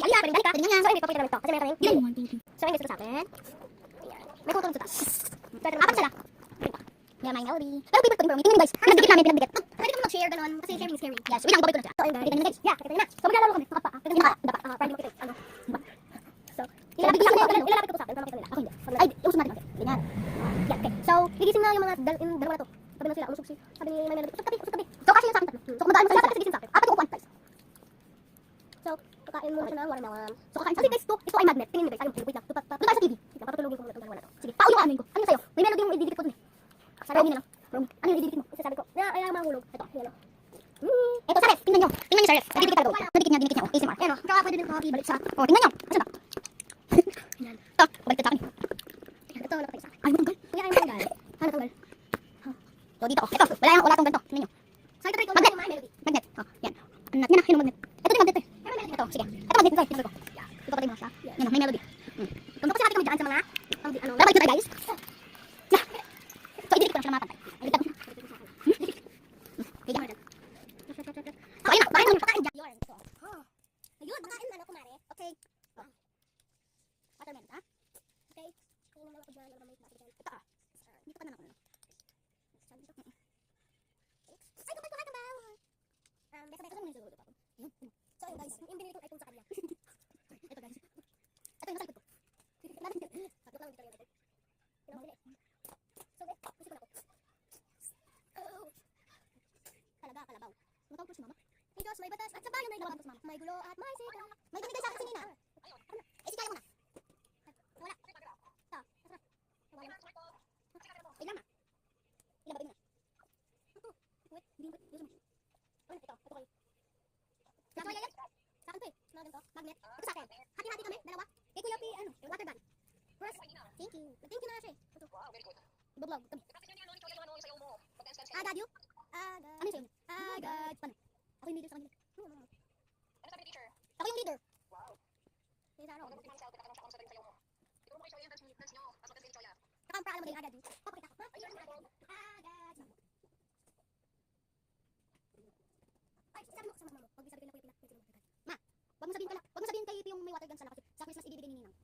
si Alia, pwede ka, pwede niya. So, may papakita namin ito. Kasi meron kami. So, may gusto sa akin. Ayan. May kutulong sa taas. Apat sila. Yeah, my Melody. Pero favorite ko din, bro. Tingnan guys. Pinagdikit namin, pinagdikit. Pwede ko mag-share, gano'n. Kasi sharing is caring. Yes, wait lang, babay ko na siya. So, ayun, nakita niyo guys. Yeah, nakita niyo na. So, maglalaro kami. Nakapa. Kasi yung dapat. Para hindi makita. Ano? So, ilalapit ko sa akin. Para makita nila. Ako hindi. Ay, usap natin. Okay. Ganyan. Yeah, okay. So, gigising na yung mga dalawa na to. Sabi na sila, umusok si. Sabi ni my Melody, usap tabi. So, kasi yung sa akin tatlo. So, kumadaan mo sila kasi gising sa akin. Apat yung upuan, guys. So, kakain muna siya ng watermelon. So, kakain siya. Guys, ito ay magnet. Tingnan niyo guys. Ayun, wait lang. Doon tayo sa TV. Sige, papatulogin ko muna itong dalawa na to. Sige, paulo ka amin ko. Ano yung sa'yo? May Melody yung ididikit ko dun eh. Sa Romy na lang. Romy. Ano yung ididikit mo? Sasabi ko. Ay, mahulog. Ito, yan o. Ito sa ref. Tingnan nyo. Tingnan nyo sa ref. Nadidikit ka daw. Nadikit niya, dinikit niya. ASMR. Ayan o. Kaya pwede din copy. Balik sa. O, tingnan nyo. Asan ba? Yan. Ito, balik ka sa akin. Ito, wala pa tayo sa akin. Ay, manggal. Kuya, ay manggal. Ano tanggal? So, dito. Ito, wala tong ganito. Tingnan nyo. So, ito try ko. Magnet. Magnet. O, yan. Yan na, yun ang magnet. Ito din magnet eh. Ito, sige. Ito magnet. Ito, ito ko. Ito patay mo siya. Yan o, may Melody. Tungkol kasi natin kami dyan sa mga, ano, labay ko tayo guys. Yeah. So, ididikit ko na siya na mapantay. Ididikit ko. Okay, yan. So, ayun na. Pakain namin. Pakain dyan. Yarn. So, ayun. Pakain na, no, kumare. Okay. Watermelon, ha? Okay. Ayun na lang ako dyan. Wala may plastic dyan. Ito, dito ka na ako. Ay, kapag kumain ka ba? Besa-besa ko muna yung ako. So, ayun guys. Yung binili kong iPhone sa kanila. Ito guys. Ito yung nasa likod ko. Sabi ko lang dito yung iPhone. Pinamabili. So, guys. Kasi ko na ako. Talaga, kalabaw. Matawag po si mama. Hey Diyos, may batas at sabayan na ilawag ko sa mama. May gulo at may sita. May binigay sa akin si Nina. Eh, si Kaya muna. Wala. Ito. Wala. Wait lang ma. Ilan ba din na? Wait, hindi mo. Ano, ito kayo. Sa yan? Sa akin to eh. Mga ganito. Magnet. Ito sa akin. Hati-hati kami. Dalawa. Kay Kuya P, water gun. First. Thank you. Thank you na siya eh. Ito. Wow, very good. Ibablog. Kami. I got you. Ano yung sa'yo? I got. Paano? Ako yung leader sa kanila. Ano sabi ni teacher? Ako yung leader. Wow. Kaya sa araw. Ano naman sa tinatanong siya kung sa sayo mo? Ikaw mo kay Choya, dance nyo. Tapos dance ni Choya. Saka ang pangalan mo din, I got you. Papakita ko. Ayun, I got you. Ay, sabi mo sa mama mo. Huwag mo sabihin na Kuya Pina. Ma, huwag mo sabihin kay P yung may water gun sana kasi sa Christmas ibibigay ni Ninang.